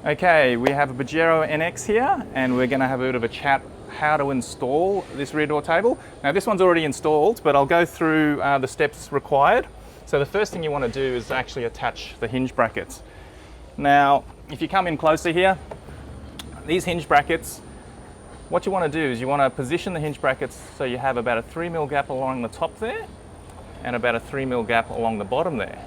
Okay, we have a Pajero NX here, and we're going to have a bit of a chat how to install this rear door table. Now this one's already installed, but I'll go through the steps required. So the first thing you want to do is actually attach the hinge brackets. Now, if you come in closer here, these hinge brackets, what you want to do is you want to position the hinge brackets so you have about a 3mm gap along the top there and about a 3mm gap along the bottom there.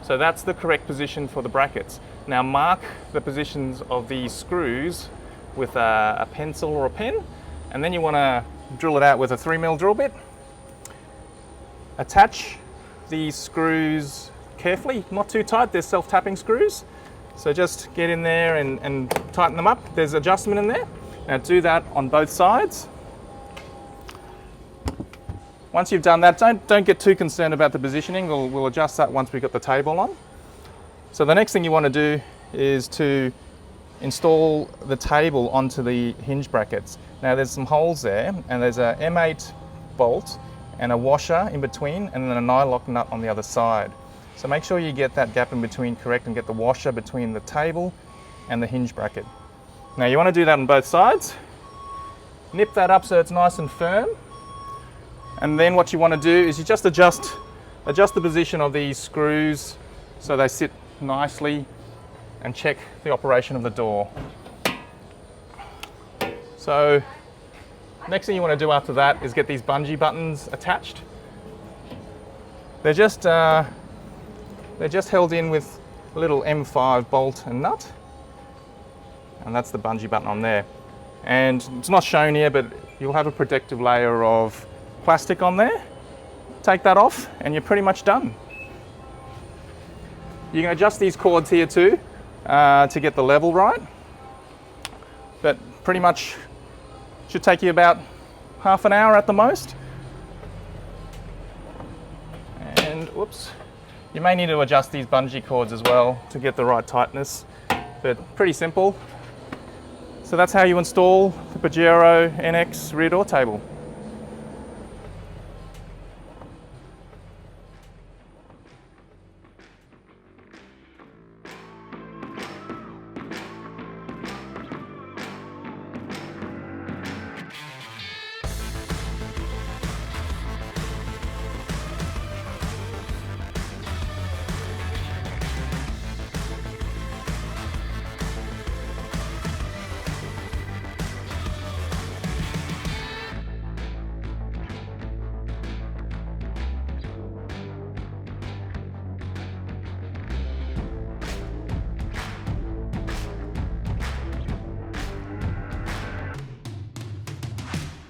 So that's the correct position for the brackets. Now mark the positions of these screws with a pencil or a pen, and then you want to drill it out with a 3mm drill bit. Attach these screws carefully, not too tight, they're self-tapping screws. So just get in there and tighten them up. There's adjustment in there. Now do that on both sides. Once you've done that, don't get too concerned about the positioning. We'll adjust that once we've got the table on. So the next thing you want to do is to install the table onto the hinge brackets. Now there's some holes there, and there's a M8 bolt and a washer in between, and then a nylock nut on the other side. So make sure you get that gap in between correct and get the washer between the table and the hinge bracket. Now you want to do that on both sides. Nip that up so it's nice and firm. And then what you want to do is you just adjust the position of these screws so they sit nicely, and check the operation of the door. So next thing you want to do after that is get these bungee buttons attached. They're just held in with a little M5 bolt and nut, and that's the bungee button on there. And it's not shown here, but you'll have a protective layer of plastic on there. Take that off and you're pretty much done. You can adjust these cords here too to get the level right, but pretty much should take you about half an hour at the most. And whoops, you may need to adjust these bungee cords as well to get the right tightness, but pretty simple. So that's how you install the Pajero NX rear door table.